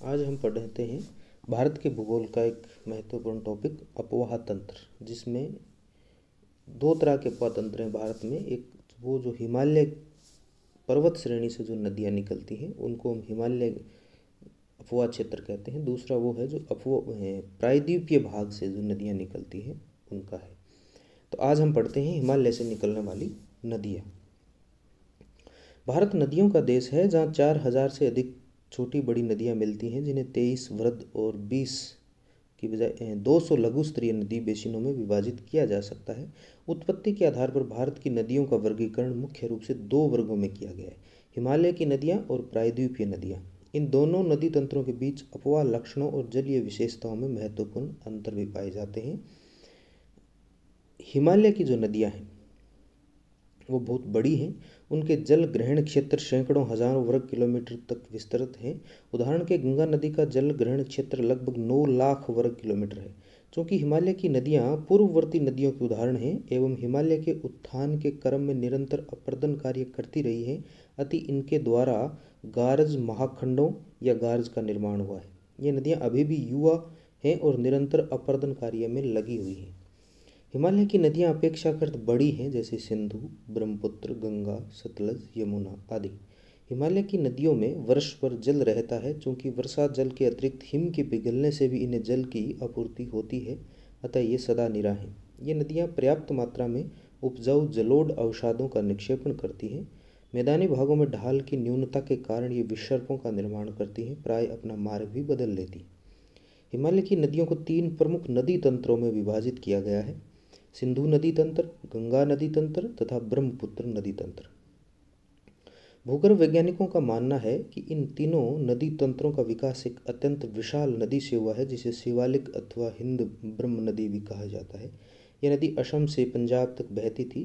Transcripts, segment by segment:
आज हम पढ़ते हैं भारत के भूगोल का एक महत्वपूर्ण टॉपिक अपवाह तंत्र, जिसमें दो तरह के अपवाह तंत्र हैं भारत में। एक वो जो हिमालय पर्वत श्रेणी से जो नदियाँ निकलती हैं उनको हम हिमालय अपवाह क्षेत्र कहते हैं। दूसरा वो है जो प्रायद्वीपीय भाग से जो नदियाँ निकलती हैं उनका है। तो आज हम पढ़ते हैं हिमालय से निकलने वाली नदियाँ। भारत नदियों का देश है जहाँ 4000 से अधिक छोटी बड़ी नदियाँ मिलती हैं, जिन्हें 23 वृहद और 20 की बजाय 200 लघु स्तरीय नदी बेसिनों में विभाजित किया जा सकता है। उत्पत्ति के आधार पर भारत की नदियों का वर्गीकरण मुख्य रूप से दो वर्गों में किया गया है: हिमालय की नदियाँ और प्रायद्वीपीय नदियाँ। इन दोनों नदी तंत्रों के बीच अपवाह लक्षणों और जलीय विशेषताओं में महत्वपूर्ण अंतर भी पाए जाते हैं। हिमालय की जो नदियाँ हैं वो बहुत बड़ी हैं। उनके जल ग्रहण क्षेत्र सैकड़ों हजारों वर्ग किलोमीटर तक विस्तृत हैं। उदाहरण के गंगा नदी का जल ग्रहण क्षेत्र लगभग 9 लाख वर्ग किलोमीटर है। चूँकि हिमालय की नदियाँ पूर्ववर्ती नदियों के उदाहरण हैं एवं हिमालय के उत्थान के क्रम में निरंतर अपर्दन कार्य करती रही हैं, अतः इनके द्वारा गारज महाखंडों या गारज का निर्माण हुआ है। ये नदियाँ अभी भी युवा हैं और निरंतर अपर्दन कार्य में लगी हुई हैं। हिमालय की नदियाँ अपेक्षाकृत बड़ी हैं, जैसे सिंधु, ब्रह्मपुत्र, गंगा, सतलज, यमुना आदि। हिमालय की नदियों में वर्ष भर जल रहता है। चूँकि वर्षा जल के अतिरिक्त हिम के पिघलने से भी इन्हें जल की आपूर्ति होती है, अतः ये सदा निरा हैं। ये नदियाँ पर्याप्त मात्रा में उपजाऊ जलोढ़ अवसादों का निक्षेपण करती हैं। मैदानी भागों में ढाल की न्यूनता के कारण ये विसर्पों का निर्माण करती हैं, प्राय अपना मार्ग भी बदल लेती। हिमालय की नदियों को 3 प्रमुख नदी तंत्रों में विभाजित किया गया है: सिंधु नदी तंत्र, गंगा नदी तंत्र तथा ब्रह्मपुत्र नदी तंत्र। भूगर्भ वैज्ञानिकों का मानना है कि इन तीनों नदी तंत्रों का विकास एक अत्यंत विशाल नदी से हुआ है, जिसे शिवालिक अथवा हिंद ब्रह्म नदी भी कहा जाता है। यह नदी असम से पंजाब तक बहती थी।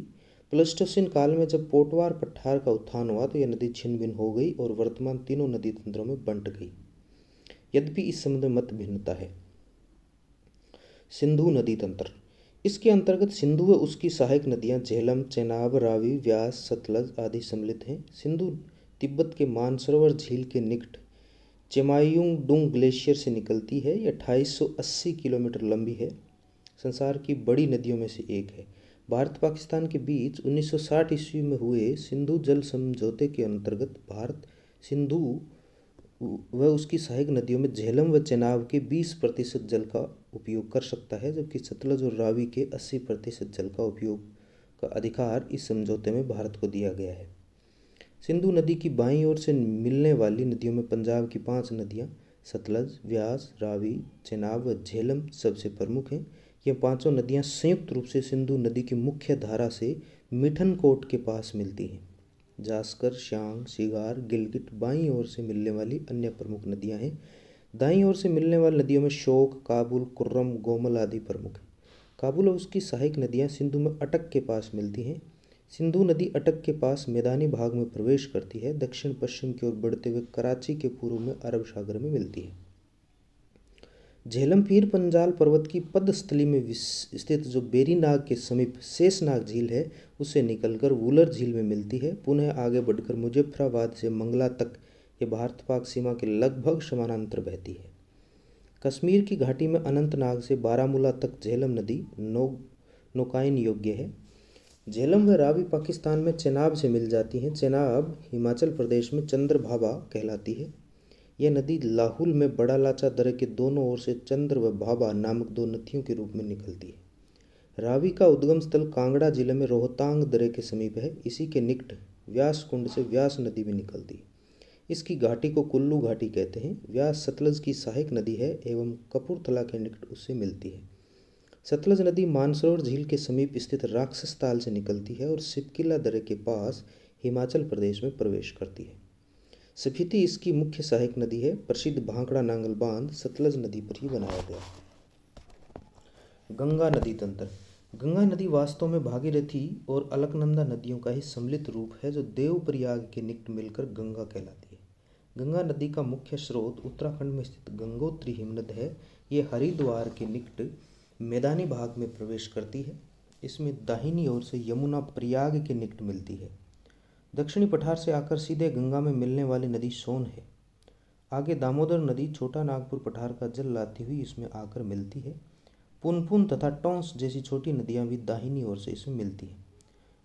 प्लेस्टोसीन काल में जब पोटवार पठार का उत्थान हुआ तो यह नदी छिन्न भिन्न हो गई और वर्तमान तीनों नदी तंत्रों में बंट गई। यद्यपि इस संबंध में मत भिन्नता है। सिंधु नदी तंत्र, इसके अंतर्गत सिंधु व उसकी सहायक नदियां झेलम, चेनाब, रावी, व्यास, सतलज आदि सम्मिलित हैं। सिंधु तिब्बत के मानसरोवर झील के निकट चेमायुंगडुंग ग्लेशियर से निकलती है। यह 2880 किलोमीटर लंबी है। संसार की बड़ी नदियों में से एक है। भारत पाकिस्तान के बीच 1960 ईस्वी में हुए सिंधु जल समझौते के अंतर्गत भारत सिंधु व उसकी सहायक नदियों में झेलम व चेनाब के 20% जल का उपयोग कर सकता है, जबकि सतलज और रावी के 80% जल का उपयोग का अधिकार इस समझौते में भारत को दिया गया है। सिंधु नदी की बाईं ओर से मिलने वाली नदियों में पंजाब की 5 नदियां सतलज, व्यास, रावी, चेनाब व झेलम सबसे प्रमुख हैं। यह पांचों नदियां संयुक्त रूप से सिंधु नदी की मुख्य धारा से मिठनकोट के पास मिलती हैं। जास्कर, श्यांग, शिगार, गिलगित बाईं ओर से मिलने वाली अन्य प्रमुख नदियां हैं। दाईं ओर से मिलने वाली नदियों में शोक, काबुल, कुर्रम, गोमल आदि प्रमुख हैं। काबुल और उसकी सहायक नदियां सिंधु में अटक के पास मिलती हैं। सिंधु नदी अटक के पास मैदानी भाग में प्रवेश करती है, दक्षिण पश्चिम की ओर बढ़ते हुए कराची के पूर्व में अरब सागर में मिलती है। झेलम पीर पंजाल पर्वत की पदस्थली में स्थित जो बेरीनाग के समीप शेषनाग झील है, उससे निकलकर वुलर झील में मिलती है। पुनः आगे बढ़कर मुजफ्फराबाद से मंगला तक ये भारत पाक सीमा के लगभग समानांतर बहती है। कश्मीर की घाटी में अनंतनाग से बारामूला तक झेलम नदी नौकायन योग्य है। झेलम व रावी पाकिस्तान में चेनाब से मिल जाती हैं। चेनाब हिमाचल प्रदेश में चंद्रभागा कहलाती है। यह नदी लाहुल में बड़ा लाचा दर्रे के दोनों ओर से चंद्र व भाभा नामक 2 नदियों के रूप में निकलती है। रावी का उद्गम स्थल कांगड़ा जिले में रोहतांग दर्रे के समीप है। इसी के निकट व्यास कुंड से व्यास नदी भी निकलती है। इसकी घाटी को कुल्लू घाटी कहते हैं। व्यास सतलज की सहायक नदी है एवं कपूरथला के निकट उससे मिलती है। सतलज नदी मानसरोवर झील के समीप स्थित राक्षस ताल से निकलती है और सिपकिला दर्रे के पास हिमाचल प्रदेश में प्रवेश करती है। स्पीति इसकी मुख्य सहायक नदी है। प्रसिद्ध भांकड़ा नांगल बांध सतलज नदी पर ही बनाया गया। गंगा नदी तंत्र, गंगा नदी वास्तव में भागीरथी और अलकनंदा नदियों का ही सम्मिलित रूप है, जो देवप्रयाग के निकट मिलकर गंगा कहलाती है। गंगा नदी का मुख्य स्रोत उत्तराखंड में स्थित गंगोत्री हिमनद है। ये हरिद्वार के निकट मैदानी भाग में प्रवेश करती है। इसमें दाहिनी ओर से यमुना प्रयाग के निकट मिलती है। दक्षिणी पठार से आकर सीधे गंगा में मिलने वाली नदी सोन है। आगे दामोदर नदी छोटा नागपुर पठार का जल लाती हुई इसमें आकर मिलती है। पुनपुन तथा टोंस जैसी छोटी नदियां भी दाहिनी ओर से इसमें मिलती हैं।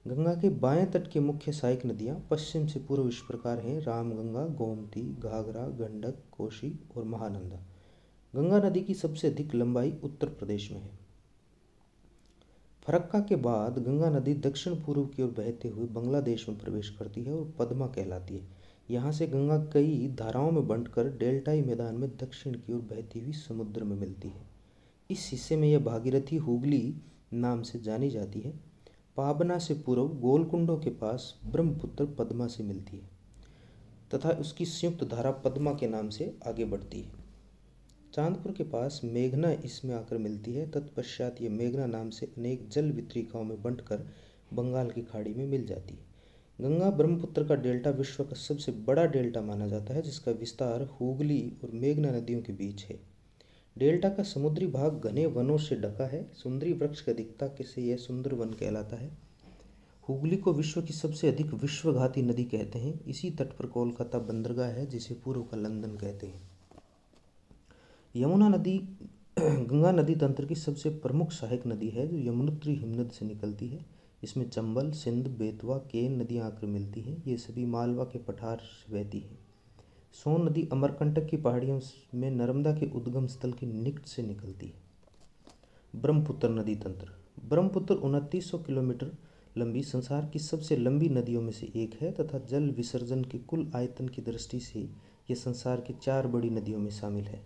गंगा के बाएं तट की मुख्य सहायक नदियां पश्चिम से पूर्व इस प्रकार हैं: रामगंगा, गोमती, घाघरा, गंडक, कोसी और महानंदा। गंगा नदी की सबसे अधिक लंबाई उत्तर प्रदेश में है। फरक्का के बाद गंगा नदी दक्षिण पूर्व की ओर बहते हुए बांग्लादेश में प्रवेश करती है और पद्मा कहलाती है। यहाँ से गंगा कई धाराओं में बंटकर डेल्टाई मैदान में दक्षिण की ओर बहती हुई समुद्र में मिलती है। इस हिस्से में यह भागीरथी हुगली नाम से जानी जाती है। पाबना से पूर्व गोलकुंडों के पास ब्रह्मपुत्र पद्मा से मिलती है तथा उसकी संयुक्त धारा पद्मा के नाम से आगे बढ़ती है। चांदपुर के पास मेघना इसमें आकर मिलती है। तत्पश्चात ये मेघना नाम से अनेक जल वितरिकाओं में बंटकर बंगाल की खाड़ी में मिल जाती है। गंगा ब्रह्मपुत्र का डेल्टा विश्व का सबसे बड़ा डेल्टा माना जाता है, जिसका विस्तार हुगली और मेघना नदियों के बीच है। डेल्टा का समुद्री भाग घने वनों से ढका है। सुंदरी वृक्ष की अधिकता से यह सुंदर वन कहलाता है। हुगली को विश्व की सबसे अधिक विश्वघाती नदी कहते हैं। इसी तट पर कोलकाता बंदरगाह है, जिसे पूर्व का लंदन कहते हैं। यमुना नदी गंगा नदी तंत्र की सबसे प्रमुख सहायक नदी है, जो यमुनोत्री हिमनद से निकलती है। इसमें चंबल, सिंध, बेतवा, केन नदियां आकर मिलती हैं। ये सभी मालवा के पठार से बहती हैं। सोन नदी अमरकंटक की पहाड़ियों में नर्मदा के उद्गम स्थल के निकट से निकलती है। ब्रह्मपुत्र नदी तंत्र। ब्रह्मपुत्र 2900 किलोमीटर लंबी संसार की सबसे लंबी नदियों में से एक है तथा जल विसर्जन के कुल आयतन की दृष्टि से यह संसार की 4 बड़ी नदियों में शामिल है।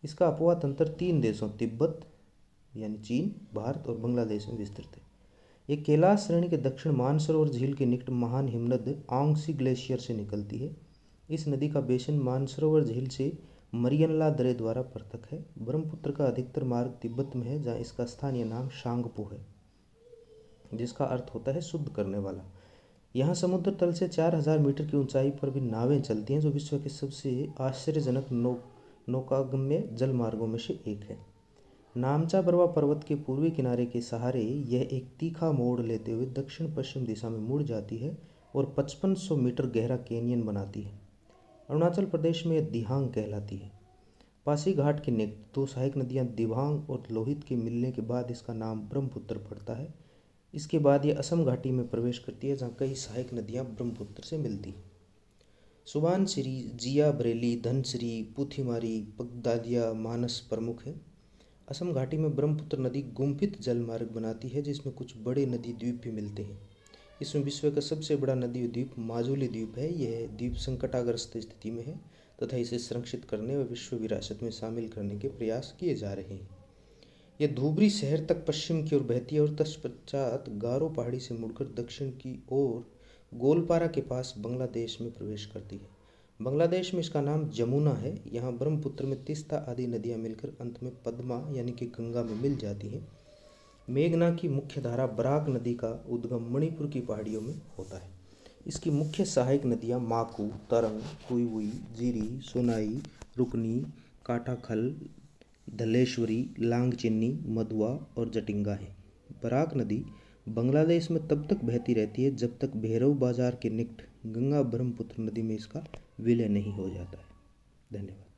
इसका अपवाह तंत्र 3 देशों तिब्बत यानी चीन, भारत और बांग्लादेश में विस्तृत है। ये कैलाश श्रेणी के दक्षिण मानसरोवर झील के निकट महान हिमनद आंगसी ग्लेशियर से निकलती है। इस नदी का बेसिन मानसरोवर झील से मरियनला दरे द्वारा पृथक है। ब्रह्मपुत्र का अधिकतर मार्ग तिब्बत में है, जहाँ इसका स्थानीय नाम शांगपो है, जिसका अर्थ होता है शुद्ध करने वाला। यहाँ समुद्र तल से 4000 मीटर की ऊंचाई पर भी नावें चलती हैं, जो विश्व के सबसे आश्चर्यजनक नौकागम्य जल मार्गों में से एक है। नामचा बरवा पर्वत के पूर्वी किनारे के सहारे यह एक तीखा मोड़ लेते हुए दक्षिण पश्चिम दिशा में मुड़ जाती है और 5500 मीटर गहरा कैनियन बनाती है। अरुणाचल प्रदेश में यह दिहांग कहलाती है। पासीघाट के निकट 2 सहायक नदियां दिबांग और लोहित के मिलने के बाद इसका नाम ब्रह्मपुत्र पड़ता है। इसके बाद यह असम घाटी में प्रवेश करती है, जहाँ कई सहायक नदियां ब्रह्मपुत्र से मिलती हैं। सुबानसिरी, जिया बरेली, धनसिरी, पुथिमारी, बगदादिया, मानस प्रमुख है। असम घाटी में ब्रह्मपुत्र नदी गुम्फित जल मार्ग बनाती है, जिसमें कुछ बड़े नदी द्वीप भी मिलते हैं। इसमें विश्व का सबसे बड़ा नदी द्वीप माजुली द्वीप है। यह द्वीप संकटाग्रस्त स्थिति में है तथा इसे संरक्षित करने व विश्व विरासत में शामिल करने के प्रयास किए जा रहे हैं। यह धूबरी शहर तक पश्चिम की ओर बहती है और तत्पश्चात गारो पहाड़ी से मुड़कर दक्षिण की ओर गोलपारा के पास बांग्लादेश में प्रवेश करती है। बांग्लादेश में इसका नाम जमुना है। यहाँ ब्रह्मपुत्र में तीस्ता आदि नदियाँ मिलकर अंत में पद्मा यानी कि गंगा में मिल जाती हैं। मेघना की मुख्य धारा बराक नदी का उद्गम मणिपुर की पहाड़ियों में होता है। इसकी मुख्य सहायक नदियाँ माकू, तरंग, कुइवुई, जीरी, सोनाई, रुकनी, काठाखल, धलेश्वरी, लांगचिन्नी, मधुआ और जटिंगा हैं। बराक नदी बांग्लादेश में तब तक बहती रहती है जब तक भैरव बाजार के निकट गंगा ब्रह्मपुत्र नदी में इसका विलय नहीं हो जाता है। धन्यवाद।